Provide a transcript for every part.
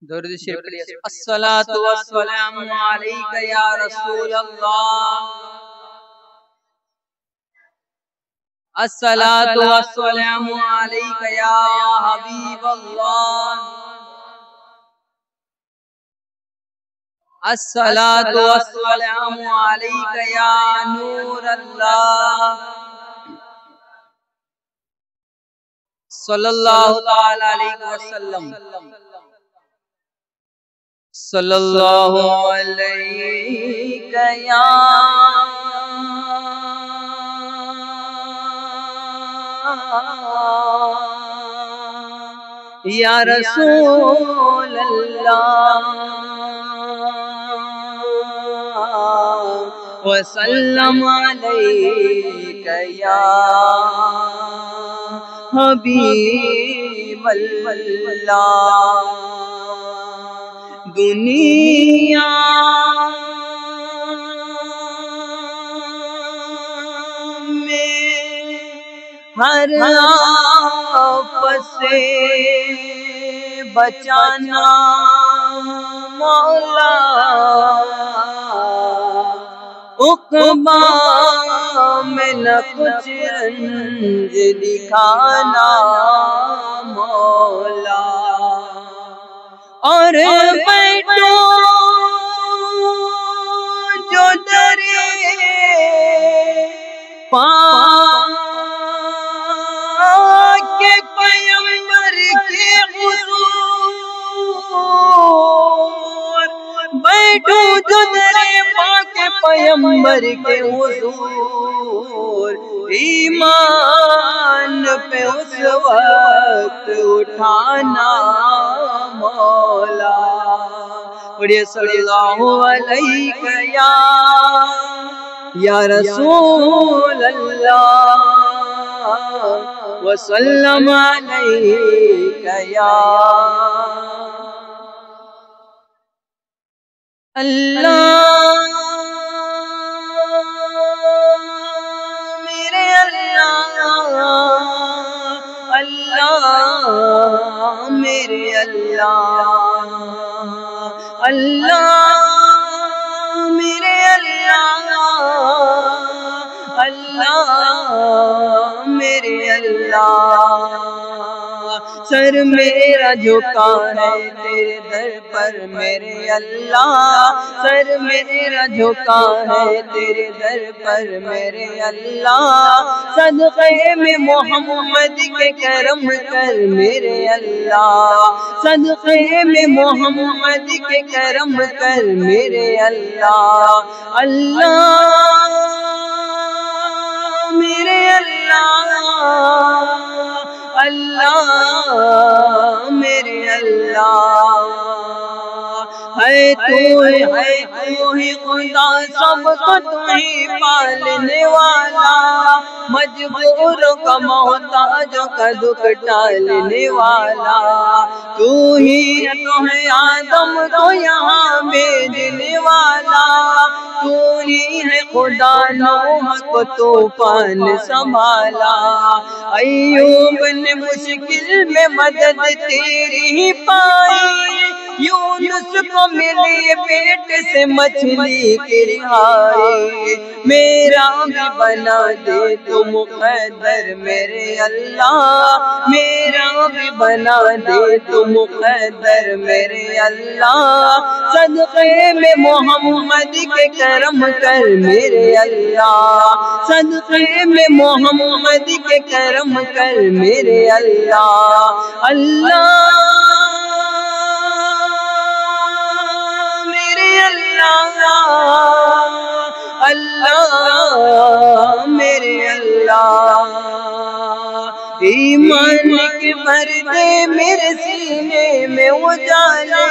درود شریف پڑھیے۔ الصلاۃ والسلام علیک یا رسول اللہ، الصلاۃ والسلام علیک یا حبیب اللہ، الصلاۃ والسلام علیک یا نور اللہ، صلی اللہ تعالی علیہ وسلم، صلی اللہ علیہ یا رسول اللہ، وسلم علیک یا حبیب اللہ۔ دنیا میں ہر آفت سے بچانا مولا، عقبہ میں نہ کچھ رنج دکھانا مولا، اور بیٹھو جو درے پاک کے پیغمبر کے حضور، بیٹھو جو درے پاک کے پیغمبر کے حضور، ایمان پہ اس وقت اٹھانا مولا۔ پڑھیے صلی اللہ علیہ یا رسول اللہ، وسلم علیہ یا اللہ، میرے اللہ، اللہ میرے اللہ، اللہ میرے اللہ، اللہ میرے اللہ۔ سر میرا جھکا ہے تیرے در پر میرے اللہ، سر میرا جھکا ہے تیرے در پر میرے اللہ، صدقے میں محمد کے کرم کر میرے اللہ، صدقے میں محمد کے کرم کر میرے اللہ، اللہ میرے اللہ، اللہ میرے اللہ۔ ہے تو ہی خدا، سب کو تو ہی پالنے والا، مجبوروں کا محتاجوں کا دکھ ٹالنے والا، تو ہی ہے آدم کو یہاں بھیجنے والا، تو ہی ہے خدا نوح کو طوفان سنبھالا، ایوب نے مشکل میں مدد تیری ہی پائی، یونس کو ملی پیٹ سے مچھلی کی رہائی، میرا بھی بنا دے تو مقدر میرے اللہ، میرا بھی بنا دے تو مقدر میرے اللہ، صدقے میں محمد کے کرم کر میرے اللہ، صدقے میں محمد کے کرم کر میرے اللہ، اللہ اللہ میرے اللہ۔ ایمان کے پردے میرے سینے میں اجالے،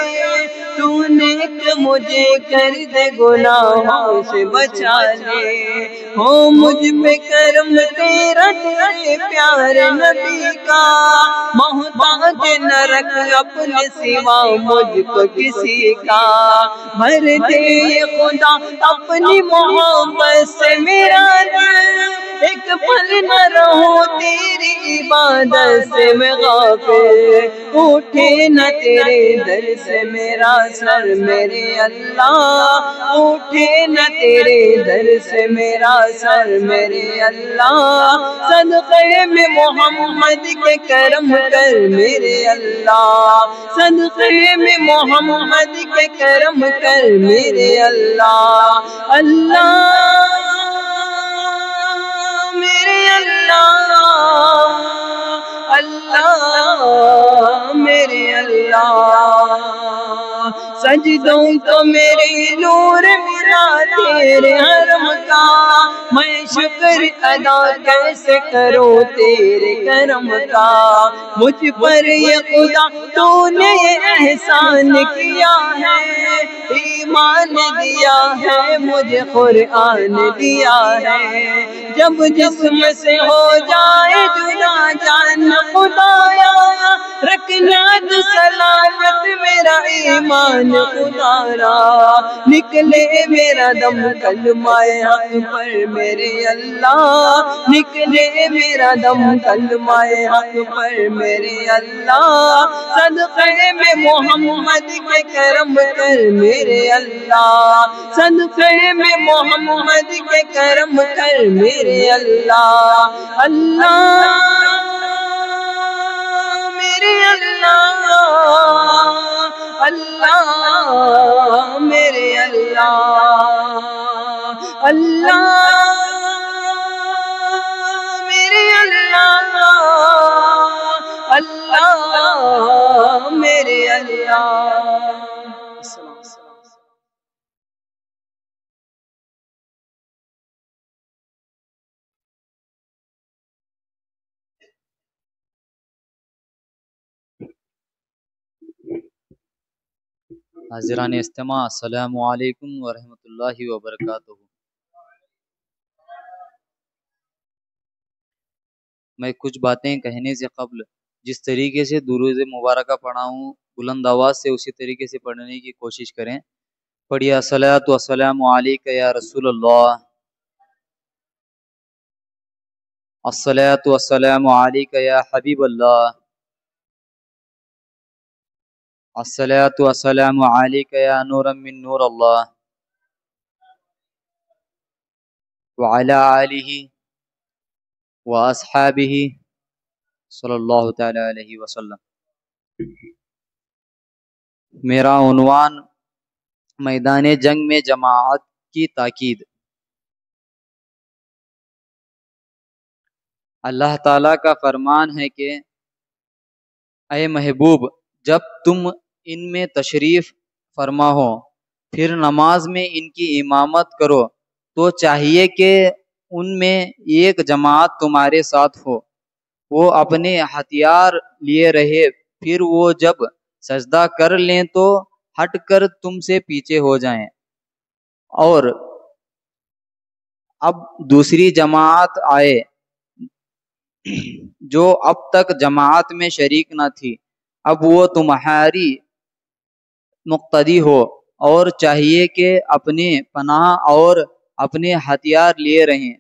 تو نے مجھے کر دے گناہوں سے بچا لے، ہو مجھ پہ کرم تیرا تیرے پیارے نبی کا، محتاج نہ رکھ اپنے سوا مجھ کو کسی کا، بھر دے خدا اپنی محبت سے میرا دل، ایک پل نہ رہوں تیری عبادت سے میں غافل، اٹھے نہ تیرے در سے میرا سر میرے اللہ، اٹھے نہ تیرے در سے میرا سر میرے اللہ، صدقے میں محمد کے کرم کر میرے اللہ، صدقے میں محمد کے کرم کر میرے اللہ، اللہ میرے اللہ، اللہ میرے اللہ، سجدوں تو میرے نور ملا تیرے حرم کا، میں شکر ادا کیسے کروں تیرے کرم کا، مجھ پر یہ خدا تو نے احسان کیا ہے، ایمان دیا ہے مجھے قرآن دیا ہے، جب جسم سے ہو جائے جدا جان خدایا، رکھنا تو سلامت میرا ایمان خدا را، نکلے میرا دم کلمہ حق پر میرے اللہ، نکلے میرا دم کلمہ حق پر میرے اللہ، صدقے میں محمد کے کرم کر میرے اللہ، صدقے میں محمد کے کرم کر میرے اللہ، اللہ میرے اللہ، اللہ میرے اللہ، اللہ میرے اللہ، اللہ میرے اللہ۔ حاضران استماع، السلام علیکم ورحمۃ اللہ وبرکاتہ۔ میں کچھ باتیں کہنے سے قبل جس طریقے سے درود مبارکہ پڑھا ہوں بلند آواز سے اسی طریقے سے پڑھنے کی کوشش کریں۔ پڑھیے الصلاۃ والسلام علیک یا رسول اللہ، الصلاۃ والسلام علیک یا حبیب اللہ، الصلاۃ والسلام علیک یا نورا من نور اللہ، وعلی آلہ واصحابہ صلی اللہ تعالی علیہ وسلم۔ میرا عنوان میدان جنگ میں جماعت کی تاکید۔ اللہ تعالیٰ کا فرمان ہے کہ اے محبوب، جب تم ان میں تشریف فرما ہو پھر نماز میں ان کی امامت کرو تو چاہیے کہ ان میں ایک جماعت تمہارے ساتھ ہو، وہ اپنے ہتھیار لیے رہے، پھر وہ جب سجدہ کر لیں تو ہٹ کر تم سے پیچھے ہو جائیں، اور اب دوسری جماعت آئے جو اب تک جماعت میں شریک نہ تھی، اب وہ تمہاری مقتدی ہو، اور چاہیے کہ اپنے پناہ اور اپنے ہتھیار لیے رہیں،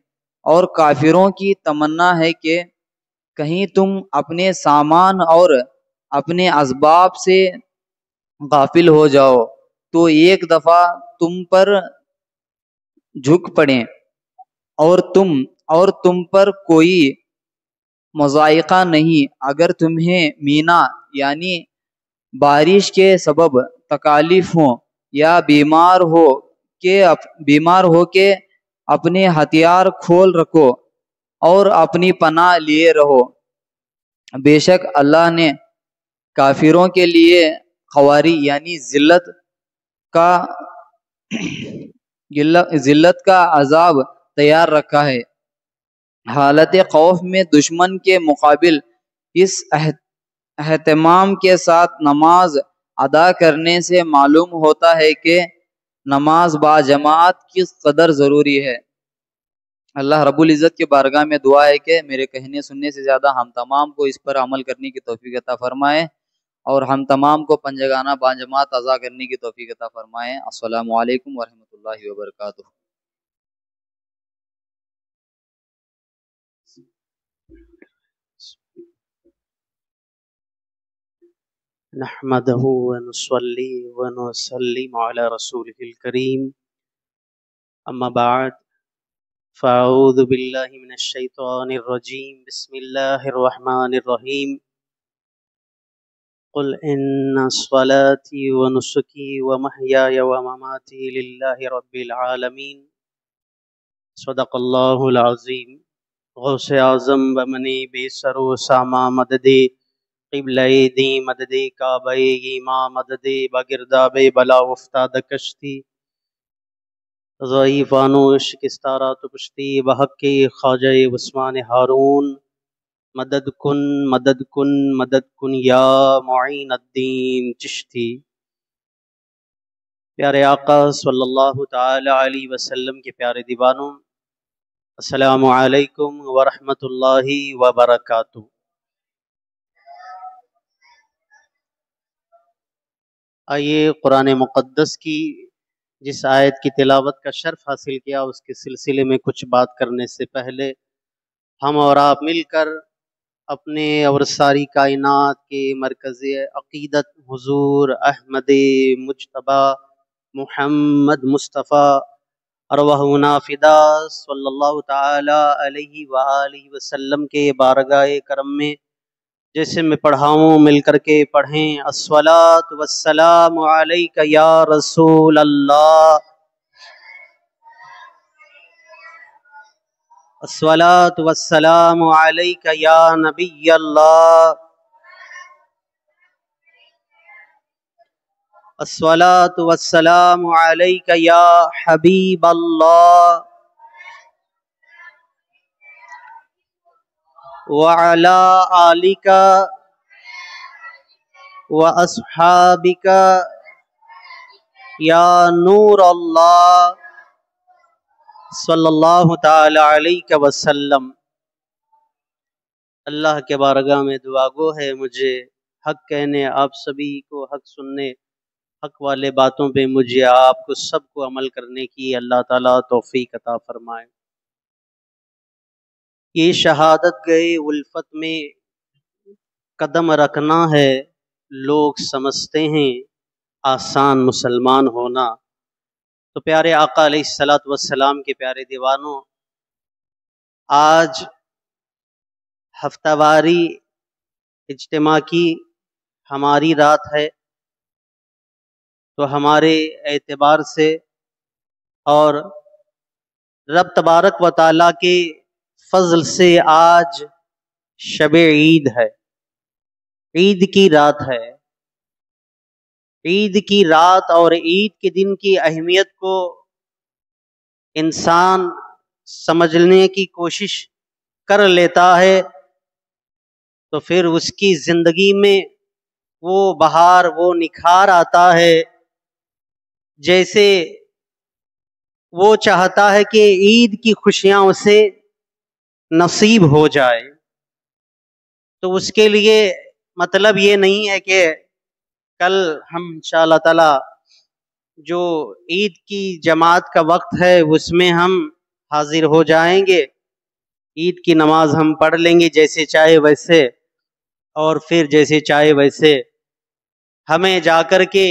اور کافروں کی تمنا ہے کہ کہیں تم اپنے سامان اور اپنے اسباب سے غافل ہو جاؤ تو ایک دفعہ تم پر جھک پڑیں، اور تم پر کوئی مضائقہ نہیں اگر تمہیں مینا یعنی بارش کے سبب تکالیف ہوں، یا بیمار ہو کے اپنے ہتھیار کھول رکھو اور اپنی پناہ لیے رہو۔ بے شک اللہ نے کافروں کے لیے خواری یعنی ذلت کا عذاب تیار رکھا ہے۔ حالت خوف میں دشمن کے مقابل اس اہتمام کے ساتھ نماز ادا کرنے سے معلوم ہوتا ہے کہ نماز با جماعت کس قدر ضروری ہے۔ اللہ رب العزت کے بارگاہ میں دعا ہے کہ میرے کہنے سننے سے زیادہ ہم تمام کو اس پر عمل کرنے کی توفیق عطا فرمائے، اور ہم تمام کو پنجگانہ با جماعت ادا کرنے کی توفیق عطا فرمائے۔ السلام علیکم ورحمۃ اللہ وبرکاتہ۔ نحمده ونصلي ونسلم على رسوله الكريم أما بعد فأعوذ بالله من الشيطان الرجيم بسم الله الرحمن الرحيم قل إن صلاتي ونسكي ومحياي ومماتي لله رب العالمين صدق الله العظيم غوث اعظم بمنی بے سرو ساما مددے قبلہ دی مددے کعبہ ایماں مددے بگرداب بلا افتاد کشتی ضعیفانو شکستارا تو کشتی بحق خواجہ عثمان ہارون مدد کن یا معین الدین چشتی۔ پیارے آقا صلی اللہ تعالی علیہ وسلم کے پیارے دیوانوں، السلام علیکم ورحمۃ اللہ وبرکاتہ۔ آئیے قرآن مقدس کی جس آیت کی تلاوت کا شرف حاصل کیا اس کے سلسلے میں کچھ بات کرنے سے پہلے ہم اور آپ مل کر اپنے اور ساری کائنات کے مرکز عقیدت حضور احمد مجتبی محمد مصطفیٰ ارواحنا فدا صلی اللہ تعالی علیہ وآلہ وسلم کے بارگاہ کرم میں جیسے میں پڑھاؤں مل کر کے پڑھیں۔ الصلاۃ والسلام علیک یا رسول اللہ، الصلاۃ والسلام علیک یا نبی اللہ، الصلاۃ والسلام علیک یا حبیب اللہ، وعلی آلک واصحابک یا نور اللہ صلی اللہ تعالی علیہ وسلم۔ اللہ کے بارگاہ میں دعا گو ہے مجھے حق کہنے، آپ سبھی کو حق سننے، حق والے باتوں پہ مجھے آپ کو سب کو عمل کرنے کی اللہ تعالیٰ توفیق عطا فرمائے۔ یہ شہادت گئے الفت میں قدم رکھنا ہے، لوگ سمجھتے ہیں آسان مسلمان ہونا۔ تو پیارے آقا علیہ الصلوۃ والسلام کے پیارے دیوانوں، آج ہفتہ واری اجتماع کی ہماری رات ہے، تو ہمارے اعتبار سے اور رب تبارک و تعالیٰ کے فضل سے آج شب عید ہے، عید کی رات ہے۔ عید کی رات اور عید کے دن کی اہمیت کو انسان سمجھنے کی کوشش کر لیتا ہے تو پھر اس کی زندگی میں وہ بہار، وہ نکھار آتا ہے، جیسے وہ چاہتا ہے کہ عید کی خوشیاں اسے نصیب ہو جائے۔ تو اس کے لیے مطلب یہ نہیں ہے کہ کل ہم انشاءاللہ تعالی جو عید کی جماعت کا وقت ہے اس میں ہم حاضر ہو جائیں گے، عید کی نماز ہم پڑھ لیں گے جیسے چاہے ویسے، اور پھر جیسے چاہے ویسے ہمیں جا کر کے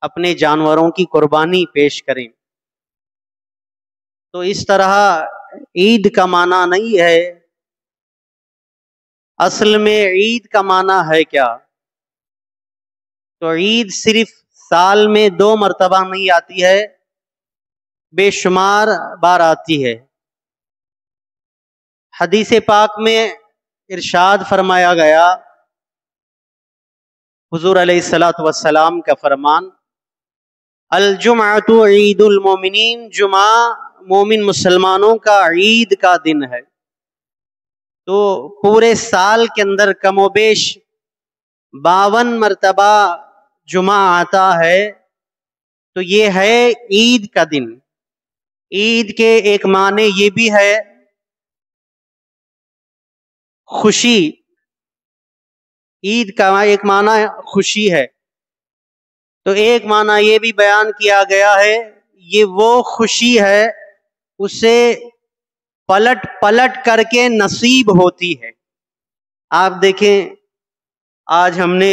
اپنے جانوروں کی قربانی پیش کریں۔ تو اس طرح عید کا معنی نہیں ہے۔ اصل میں عید کا معنی ہے کیا؟ تو عید صرف سال میں 2 مرتبہ نہیں آتی ہے، بے شمار بار آتی ہے۔ حدیث پاک میں ارشاد فرمایا گیا، حضور علیہ الصلوۃ والسلام کا فرمان، الجمعۃ عید المومنین، جمعہ مومن مسلمانوں کا عید کا دن ہے۔ تو پورے سال کے اندر کم و بیش 52 مرتبہ جمعہ آتا ہے، تو یہ ہے عید کا دن۔ عید کے ایک معنی یہ بھی ہے خوشی، عید کا ایک معنی خوشی ہے، تو ایک معنی یہ بھی بیان کیا گیا ہے یہ وہ خوشی ہے اسے پلٹ پلٹ کر کے نصیب ہوتی ہے۔ آپ دیکھیں آج ہم نے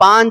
5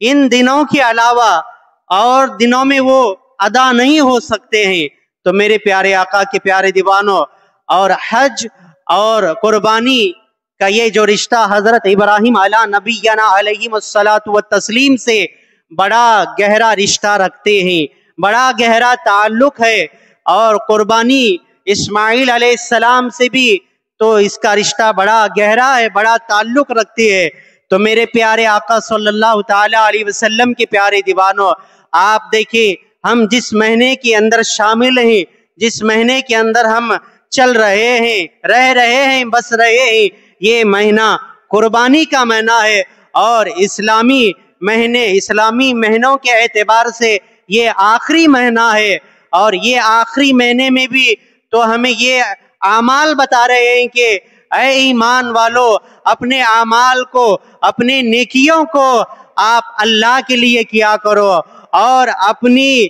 ان دنوں کے علاوہ اور دنوں میں وہ ادا نہیں ہو سکتے ہیں۔ تو میرے پیارے آقا کے پیارے دیوانوں، اور حج اور قربانی کا یہ جو رشتہ حضرت ابراہیم علی نبینا علیہ الصلاۃ والتسلیم سے بڑا گہرا رشتہ رکھتے ہیں، بڑا گہرا تعلق ہے، اور قربانی اسماعیل علیہ السلام سے بھی تو اس کا رشتہ بڑا گہرا ہے، بڑا تعلق رکھتی ہے۔ تو میرے پیارے آقا صلی اللہ تعالی علیہ وسلم کے پیارے دیوانوں، آپ دیکھیں ہم جس مہینے کے اندر شامل ہیں، جس مہینے کے اندر ہم چل رہے ہیں، رہ رہے ہیں، بس رہے ہیں، یہ مہینہ قربانی کا مہینہ ہے، اور اسلامی مہینوں کے اعتبار سے یہ آخری مہینہ ہے۔ اور یہ آخری مہینے میں بھی تو ہمیں یہ اعمال بتا رہے ہیں کہ اے ایمان والو، اپنے اعمال کو، اپنے نیکیوں کو آپ اللہ کے لیے کیا کرو، اور اپنی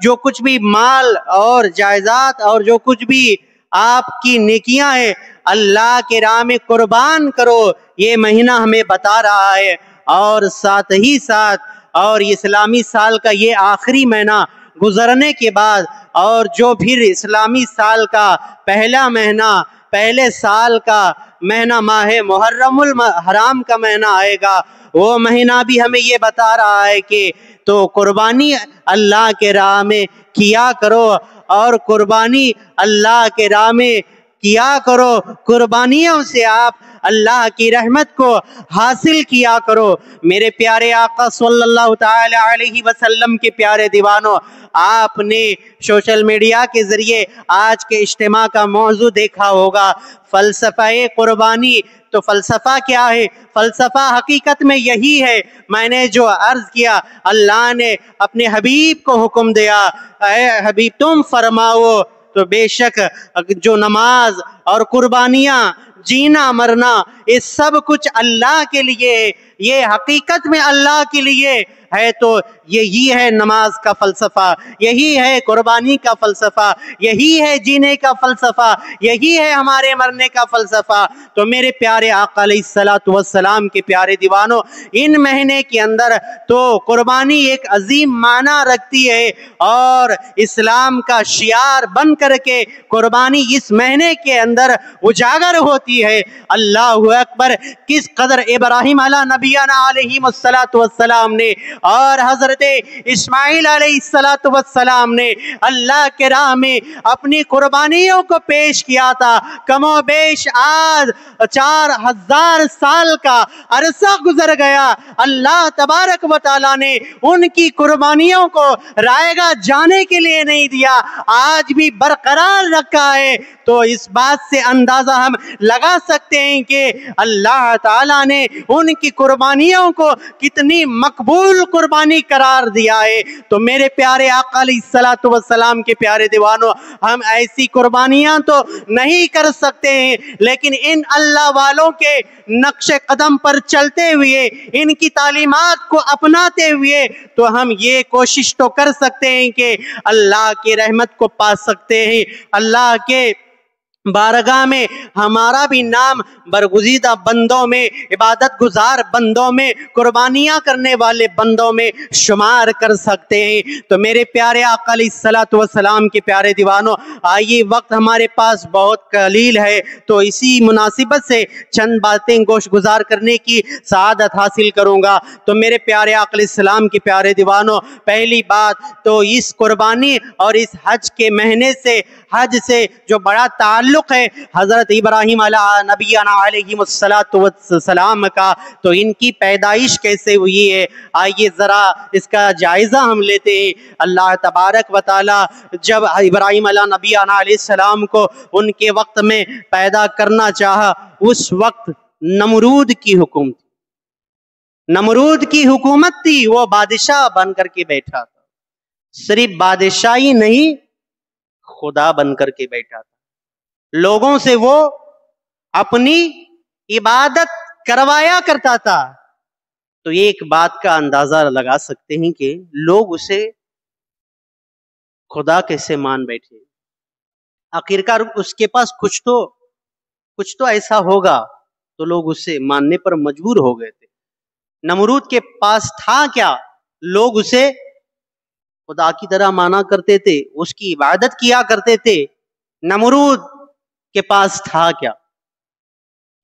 جو کچھ بھی مال اور جائیداد اور جو کچھ بھی آپ کی نیکیاں ہیں اللہ کے راہ میں قربان کرو، یہ مہینہ ہمیں بتا رہا ہے۔ اور ساتھ ہی ساتھ اور اسلامی سال کا یہ آخری مہینہ گزرنے کے بعد اور جو پھر اسلامی سال کا پہلا مہینہ، پہلے سال کا مہینہ ماہ محرم الحرام کا مہینہ آئے گا، وہ مہینہ بھی ہمیں یہ بتا رہا ہے کہ تو قربانی اللہ کے راہ میں کیا کرو، اور قربانی اللہ کے راہ میں کیا کرو، قربانیوں سے آپ اللہ کی رحمت کو حاصل کیا کرو۔ میرے پیارے آقا صلی اللہ تعالی علیہ وسلم کے پیارے دیوانوں، آپ نے سوشل میڈیا کے ذریعے آج کے اجتماع کا موضوع دیکھا ہوگا، فلسفہ قربانی۔ تو فلسفہ کیا ہے؟ فلسفہ حقیقت میں یہی ہے، میں نے جو عرض کیا، اللہ نے اپنے حبیب کو حکم دیا، اے حبیب تم فرماؤ، تو بے شک جو نماز اور قربانیاں، جینا مرنا، یہ سب کچھ اللہ کے لیے، یہ حقیقت میں اللہ کے لیے ہے۔ تو یہی ہے نماز کا فلسفہ، یہی ہے قربانی کا فلسفہ، یہی ہے جینے کا فلسفہ، یہی ہے ہمارے مرنے کا فلسفہ۔ تو میرے پیارے آقا علیہ الصلوۃ والسلام کے پیارے دیوانوں، ان مہینے کے اندر تو قربانی ایک عظیم معنی رکھتی ہے، اور اسلام کا شعار بن کر کے قربانی اس مہینے کے اندر اجاگر ہوتی ہے۔ اللہ اکبر! کس قدر ابراہیم علی نبینا علیہ الصلوۃ والسلام نے اور حضرت اسماعیل علیہ الصلوۃ والسلام نے اللہ کے راہ میں اپنی قربانیوں کو پیش کیا تھا۔ کم و بیش آج 4000 سال کا عرصہ گزر گیا، اللہ تبارک و تعالیٰ نے ان کی قربانیوں کو رائے گاہ جانے کے لیے نہیں دیا، آج بھی برقرار رکھا ہے۔ تو اس بات سے اندازہ ہم لگا سکتے ہیں کہ اللہ تعالیٰ نے ان کی قربانیوں کو کتنی مقبول قربانی قرار دیا ہے۔ تو میرے پیارے آقا علیہ الصلوۃ والسلام کے پیارے دیوانوں، ہم ایسی قربانیاں تو نہیں کر سکتے ہیں، لیکن ان اللہ والوں کے نقش قدم پر چلتے ہوئے، ان کی تعلیمات کو اپناتے ہوئے، تو ہم یہ کوشش تو کر سکتے ہیں کہ اللہ کی رحمت کو پا سکتے ہیں، اللہ کے بارگاہ میں ہمارا بھی نام برگزیدہ بندوں میں، عبادت گزار بندوں میں، قربانیاں کرنے والے بندوں میں شمار کر سکتے ہیں۔ تو میرے پیارے آقا علیہ الصلوۃ والسلام کے پیارے دیوانوں، آئیے وقت ہمارے پاس بہت قلیل ہے، تو اسی مناسبت سے چند باتیں گوش گزار کرنے کی سعادت حاصل کروں گا۔ تو میرے پیارے آقا علیہ السلام کے پیارے دیوانوں، پہلی بات تو اس قربانی اور اس حج کے مہینے سے، حج سے جو بڑا تعلق ہے حضرت ابراہیم علیہ نبینا علیہ الصلوۃ والسلام کا، تو ان کی پیدائش کیسے ہوئی ہے، آئیے ذرا اس کا جائزہ ہم لیتے ہیں۔ اللہ تبارک و تعالی جب ابراہیم علیہ نبینا علیہ السلام کو ان کے وقت میں پیدا کرنا چاہا، اس وقت نمرود کی حکومت تھی، نمرود کی حکومت تھی، وہ بادشاہ بن کر کے بیٹھا تھا، صرف بادشاہی نہیں، خدا بن کر کے بیٹھا تھا، لوگوں سے وہ اپنی عبادت کروایا کرتا تھا۔ تو ایک بات کا اندازہ لگا سکتے ہیں کہ لوگ اسے خدا کیسے مان بیٹھے، آخرکار اس کے پاس کچھ تو ایسا ہوگا، تو لوگ اسے ماننے پر مجبور ہو گئے تھے۔ نمرود کے پاس تھا کیا؟ لوگ اسے خدا کی طرح مانا کرتے تھے، اس کی عبادت کیا کرتے تھے۔ نمرود کے پاس تھا کیا؟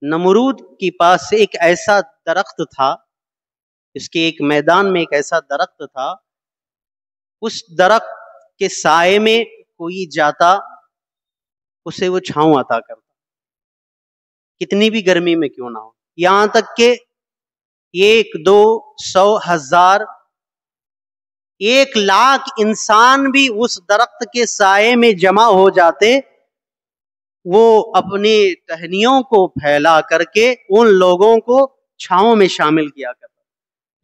نمرود کے پاس ایک ایسا درخت تھا، اس کے ایک میدان میں ایک ایسا درخت تھا، اس درخت کے سائے میں کوئی جاتا اسے وہ چھاؤں عطا کرتا، کتنی بھی گرمی میں کیوں نہ ہو۔ یہاں تک کہ 1 2 100 1000 1,00,000 انسان بھی اس درخت کے سائے میں جمع ہو جاتے، وہ اپنی ٹہنیوں کو پھیلا کر کے ان لوگوں کو چھاؤں میں شامل کیا کرتا۔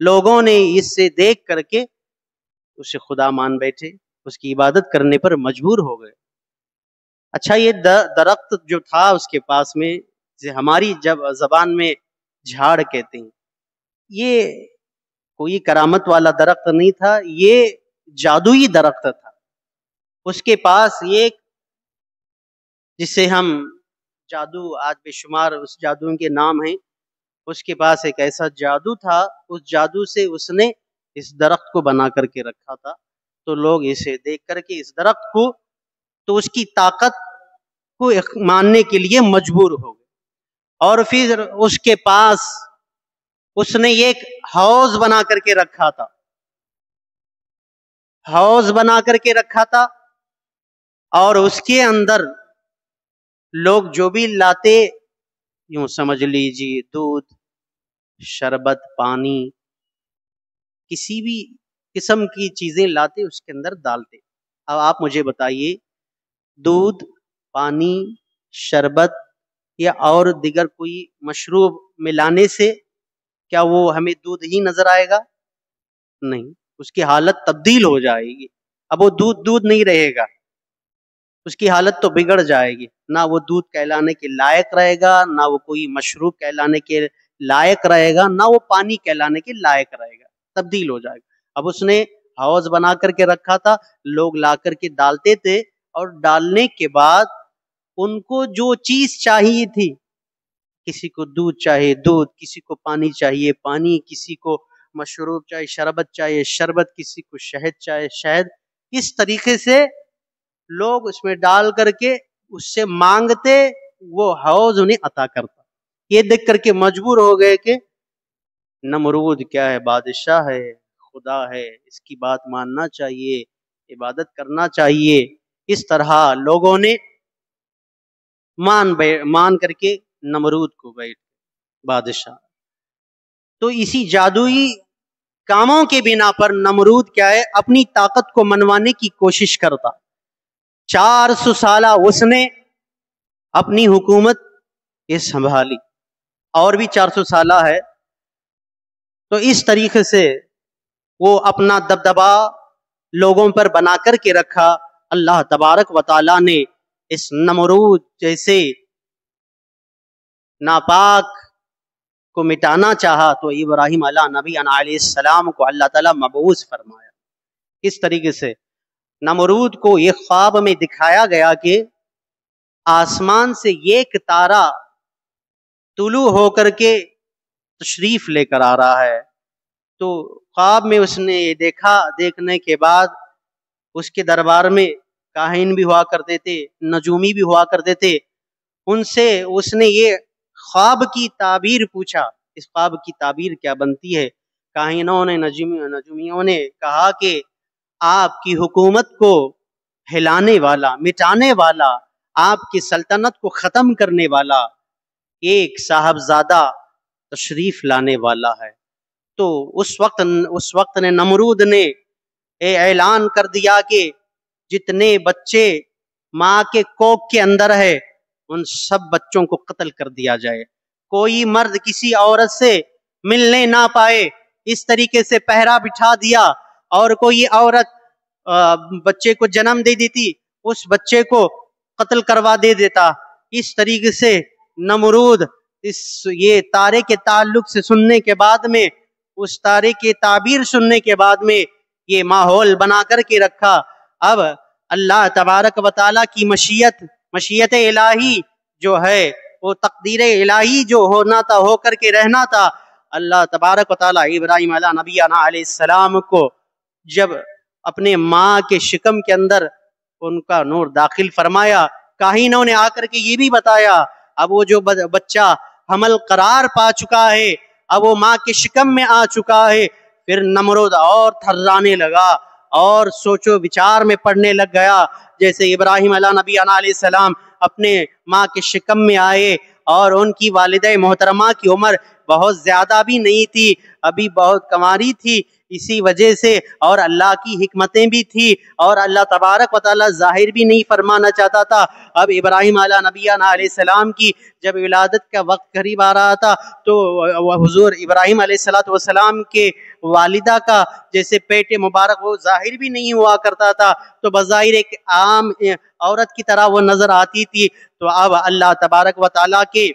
لوگوں نے اس سے دیکھ کر کے اسے خدا مان بیٹھے، اس کی عبادت کرنے پر مجبور ہو گئے۔ اچھا، یہ درخت جو تھا اس کے پاس میں، ہماری جب زبان میں جھاڑ کہتے ہیں، یہ کوئی کرامت والا درخت نہیں تھا، یہ جادوئی درخت تھا۔ اس کے پاس ایک، جسے ہم جادو آج بے شمار اس جادو کے نام ہیں، اس کے پاس ایک ایسا جادو تھا، اس جادو سے اس نے اس درخت کو بنا کر کے رکھا تھا۔ تو لوگ اسے دیکھ کر کے اس درخت کو، تو اس کی طاقت کو ماننے کے لیے مجبور ہو گئے۔ اور پھر اس کے پاس اس نے ایک حوض بنا کر کے رکھا تھا، حوض بنا کر کے رکھا تھا، اور اس کے اندر لوگ جو بھی لاتے، یوں سمجھ لیجیے دودھ، شربت، پانی، کسی بھی قسم کی چیزیں لاتے اس کے اندر ڈالتے۔ اب آپ مجھے بتائیے، دودھ، پانی، شربت یا اور دیگر کوئی مشروب ملانے سے کیا وہ ہمیں دودھ ہی نظر آئے گا؟ نہیں، اس کی حالت تبدیل ہو جائے گی۔ اب وہ دودھ نہیں رہے گا، اس کی حالت تو بگڑ جائے گی، نہ وہ دودھ کہلانے کے لائق رہے گا، نہ وہ کوئی مشروب کہلانے کے لائق رہے گا، نہ وہ پانی کہلانے کے لائق رہے گا، تبدیل ہو جائے گا۔ اب اس نے حوض بنا کر کے رکھا تھا، لوگ لا کر کے ڈالتے تھے، اور ڈالنے کے بعد ان کو جو چیز چاہیے تھی، کسی کو دودھ چاہیے دودھ، کسی کو پانی چاہیے پانی، کسی کو مشروب چاہیے شربت چاہیے شربت، کسی کو شہد چاہیے شہد، اس طریقے سے لوگ اس میں ڈال کر کے اس سے مانگتے، وہ حوض انہیں عطا کرتا۔ یہ دیکھ کر کے مجبور ہو گئے کہ نمرود کیا ہے، بادشاہ ہے، خدا ہے، اس کی بات ماننا چاہیے، عبادت کرنا چاہیے۔ اس طرح لوگوں نے مان کر کے نمرود کو بیٹھ بادشاہ۔ تو اسی جادوئی کاموں کے بنا پر نمرود کیا ہے، اپنی طاقت کو منوانے کی کوشش کرتا۔ 400 سالہ اس نے اپنی حکومت یہ سنبھالی، اور بھی 400 سالہ ہے۔ تو اس طریقے سے وہ اپنا دبدبا لوگوں پر بنا کر کے رکھا۔ اللہ تبارک و تعالیٰ نے اس نمرود جیسے ناپاک کو مٹانا چاہا، تو ابراہیم علیہ السلام کو اللہ تعالیٰ مبعوث فرمایا۔ اس طریقے سے نمرود کو یہ خواب میں دکھایا گیا کہ آسمان سے ایک تارا طلوع ہو کر کے تشریف لے کر آ رہا ہے۔ تو خواب میں اس نے یہ دیکھا، دیکھنے کے بعد اس کے دربار میں کاہن بھی ہوا کرتے تھے، نجومی بھی ہوا کرتے تھے، ان سے اس نے یہ خواب کی تعبیر پوچھا، اس خواب کی تعبیر کیا بنتی ہے؟ کاہنوں نے، نجومیوں نے کہا کہ آپ کی حکومت کو ہلانے والا، مٹانے والا، آپ کی سلطنت کو ختم کرنے والا ایک صاحبزادہ تشریف لانے والا ہے۔ تو اس وقت نے نمرود نے اعلان کر دیا کہ جتنے بچے ماں کے کوکھ کے اندر ہے، ان سب بچوں کو قتل کر دیا جائے، کوئی مرد کسی عورت سے ملنے نہ پائے۔ اس طریقے سے پہرا بٹھا دیا، اور کوئی عورت بچے کو جنم دے دیتی، اس بچے کو قتل کروا دے دیتا۔ اس طریقے سے نمرود یہ تارے کے تعلق سے سننے کے بعد میں، اس تارے کی تعبیر سننے کے بعد میں یہ ماحول بنا کر کے رکھا۔ اب اللہ تبارک و تعالیٰ کی مشیت الہی جو ہے، وہ تقدیر الہی جو ہونا تھا، ہو کر کے رہنا تھا، اللہ تبارک و تعالی ابراہیم علیہ نبینا علیہ السلام کو جب اپنے ماں کے شکم کے اندر ان کا نور داخل فرمایا، کاہنوں نے آ کر کے یہ بھی بتایا اب وہ جو بچہ حمل قرار پا چکا ہے، اب وہ ماں کے شکم میں آ چکا ہے۔ پھر نمرود اور تھرانے لگا اور سوچو بچار میں پڑنے لگ گیا، جیسے ابراہیم علیہ نبینا علیہ السلام اپنے ماں کے شکم میں آئے اور ان کی والدہ محترمہ کی عمر بہت زیادہ بھی نہیں تھی، ابھی بہت کنواری تھی، اسی وجہ سے اور اللہ کی حکمتیں بھی تھی اور اللہ تبارک و تعالی ظاہر بھی نہیں فرمانا چاہتا تھا۔ اب ابراہیم علیہ نبینا علیہ السلام کی جب ولادت کا وقت قریب آ رہا تھا تو حضور ابراہیم علیہ السلام کے والدہ کا جیسے پیٹ مبارک وہ ظاہر بھی نہیں ہوا کرتا تھا، تو بظاہر ایک عام عورت کی طرح وہ نظر آتی تھی۔ تو اب اللہ تبارک و تعالیٰ کے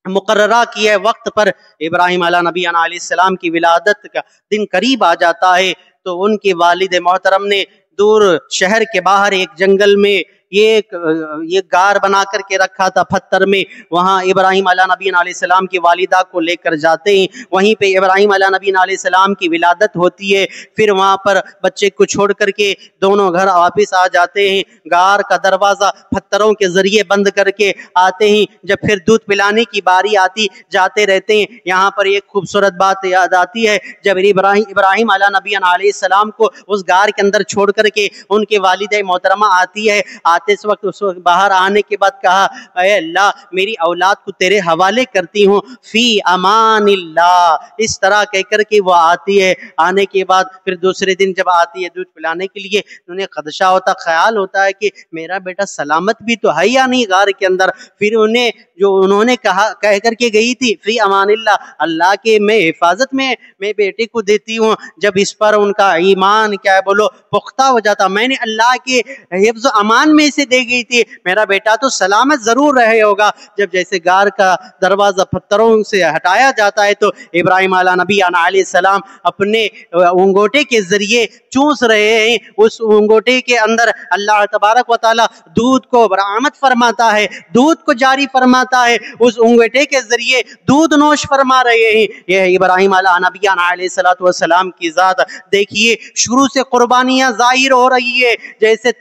مقررہ کیے وقت پر ابراہیم علیہ نبینا علیہ السلام کی ولادت کا دن قریب آ جاتا ہے، تو ان کے والد محترم نے دور شہر کے باہر ایک جنگل میں یہ غار بنا کر کے رکھا تھا پتھر میں، وہاں ابراہیم علیہ نبینا علیہ السلام کی والدہ کو لے کر جاتے ہیں، وہیں پہ ابراہیم علیہ نبینا علیہ السلام کی ولادت ہوتی ہے۔ پھر وہاں پر بچے کو چھوڑ کر کے دونوں گھر واپس آ جاتے ہیں، غار کا دروازہ پتھروں کے ذریعے بند کر کے آتے ہیں۔ جب پھر دودھ پلانے کی باری آتی جاتے رہتے ہیں، یہاں پر ایک خوبصورت بات یاد آتی ہے، جب ابراہیم علیہ نبینا علیہ السلام کو اس غار کے اندر چھوڑ کر کے ان کے والدہ محترمہ آتی ہے، اس وقت باہر آنے کے بعد کہا اے اللہ میری اولاد کو تیرے حوالے کرتی ہوں، فی امان اللہ، اس طرح کہہ کر کے وہ آتی ہے۔ آنے کے بعد پھر دوسرے دن جب آتی ہے دودھ پلانے کے لیے، انہیں خدشہ ہوتا، خیال ہوتا ہے کہ میرا بیٹا سلامت بھی تو ہے یا نہیں غار کے اندر۔ پھر انہوں نے کہہ کر کے گئی تھی فی امان اللہ، اللہ کے میں حفاظت میں بیٹے کو دیتی ہوں، جب اس پر ان کا ایمان کیا ہے بولو پختہ ہو جاتا، میں نے اللہ کے حفظ و امان میں سے دے گئی تھی، میرا بیٹا تو سلامت ضرور رہے ہوگا۔ جب جیسے غار کا دروازہ پتھروں سے ہٹایا جاتا ہے تو ابراہیم علیہ نبینا علیہ السلام اپنے انگوٹے کے ذریعے چوس رہے ہیں، اس انگوٹے کے اندر اللہ تبارک و تعالی دودھ کو برآمد فرماتا ہے، دودھ کو جاری فرماتا ہے، اس انگوٹے کے ذریعے دودھ نوش فرما رہے ہیں۔ یہ ابراہیم علیہ نبینا علیہ السلام کی ذات دیکھیے، شروع سے قربانیاں ظاہر ہو رہی ہے، جیسے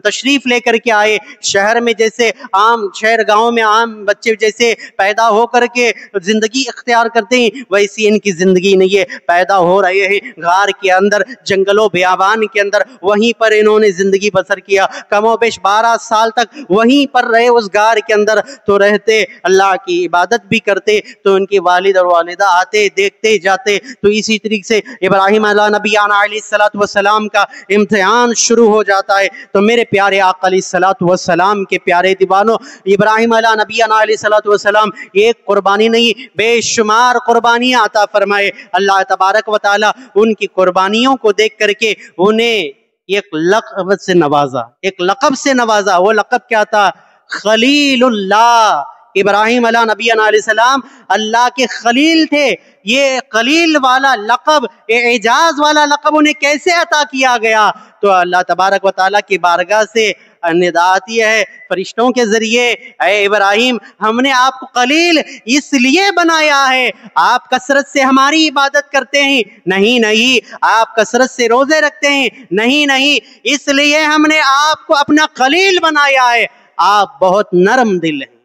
تشریف لے کر کے آئے شہر میں، جیسے عام شہر گاؤں میں عام بچے جیسے پیدا ہو کر کے زندگی اختیار کرتے ہیں، ویسی ان کی زندگی نہیں ہے، پیدا ہو رہے ہیں غار کے اندر، جنگلوں بیابان کے اندر، وہیں پر انہوں نے زندگی بسر کیا، کم و بیش 12 سال تک وہیں پر رہے اس غار کے اندر، تو رہتے اللہ کی عبادت بھی کرتے، تو ان کے والد اور والدہ آتے دیکھتے جاتے۔ تو اسی طریقے سے ابراہیم علیہ نبینا علیہ السلام کا امتحان شروع ہو جاتا ہے۔ تو میرے پیارے آقا علیہ السلام کے پیارے دیوانوں، ابراہیم علیہ نبینا علیہ السلام ایک قربانی نہیں بے شمار قربانیاں عطا فرمائے۔ اللہ تبارک و تعالی ان کی قربانیوں کو دیکھ کر کے انہیں ایک لقب سے نوازا، ایک لقب سے نوازا۔ وہ لقب کیا تھا؟ خلیل اللہ۔ ابراہیم علیہ نبینا علیہ السلام اللہ کے خلیل تھے۔ یہ خلیل والا لقب، اعجاز والا لقب انہیں کیسے عطا کیا گیا؟ تو اللہ تبارک و تعالیٰ کی بارگاہ سے ندا آتی ہے فرشتوں کے ذریعے، اے ابراہیم ہم نے آپ کو خلیل اس لیے بنایا ہے، آپ کثرت سے ہماری عبادت کرتے ہیں؟ نہیں۔ آپ کثرت سے روزے رکھتے ہیں؟ نہیں۔ اس لیے ہم نے آپ کو اپنا خلیل بنایا ہے، آپ بہت نرم دل ہیں،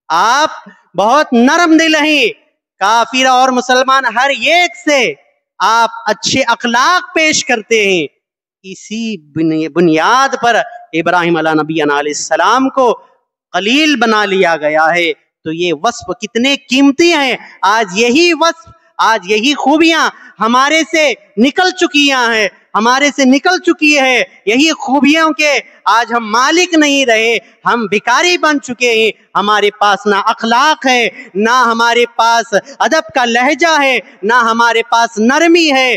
آپ بہت نرم دل ہیں، کافر اور مسلمان ہر ایک سے آپ اچھے اخلاق پیش کرتے ہیں۔ اسی بنیاد پر ابراہیم علیہ نبینا علیہ السلام کو خلیل بنا لیا گیا ہے۔ تو یہ وصف کتنے قیمتی ہیں، آج یہی وصف، آج یہی خوبیاں ہمارے سے نکل چکی ہے، یہی خوبیوں کے آج ہم مالک نہیں رہے، ہم بھکاری بن چکے ہیں۔ ہمارے پاس نہ اخلاق ہے، نہ ہمارے پاس ادب کا لہجہ ہے، نہ ہمارے پاس نرمی ہے،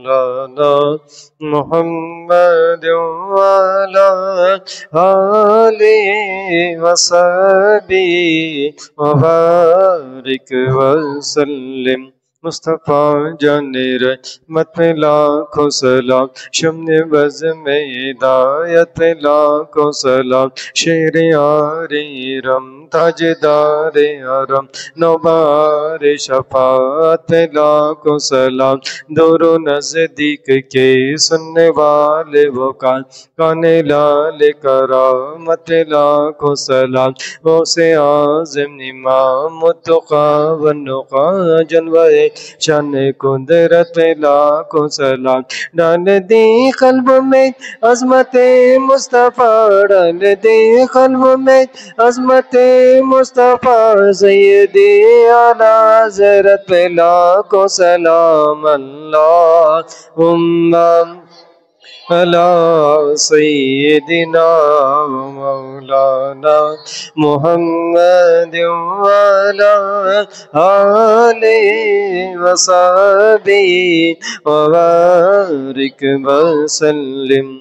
مولانا محمد وعلى آله وصحبه وبارك وسلم مصطفیٰ جان رحمت میں لاکھوں سلام شمن بز میں ہدایت میں لاکھوں سلام شیر یاری رم تاجدار حرم نوبار شفاعت میں لاکھوں سلام دور و نزدیک کے سننے والے وہ کان لال کرامت لاکھوں سلام غوث اعظم امام متقی والنقا جنوے شان قدرت لاکھوں سلام ڈال دی قلب میں عظمت مصطفیٰ ڈال دی قلب میں عظمت مصطفیٰ سیدی اعلیٰ حضرت پہ لاکھوں سلام اللہم علی سیدنا مولانا محمد وعلی آلہ وصحبہ وبارک وسلم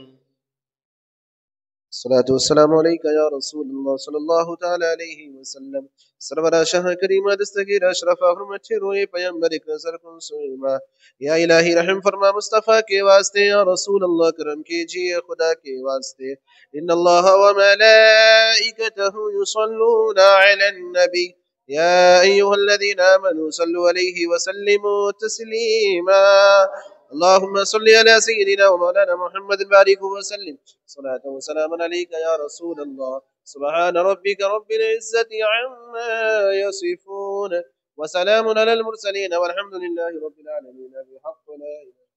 الصلاة والسلام عليك يا رسول الله صلى الله تعالى عليه وسلم سرورا شاہ کریمہ دستگیر اشرف حرمت روئے پیمبر نظر کن سوئیما یا الہی رحم فرما مصطفیٰ کے واسطے یا رسول اللہ کرم کیجئے خدا کے واسطے ان اللہ وملائکتہ یصلون علی النبی یا ایہا الذین آمنوا صلوا علیہ وسلموا تسلیما اللهم صل على سيدنا ومولانا محمد بارك وسلم صلاة وسلاما عليك يا رسول الله سبحان ربك رب العزة عما يصفون وسلام على المرسلين والحمد لله رب العالمين بحق لا إله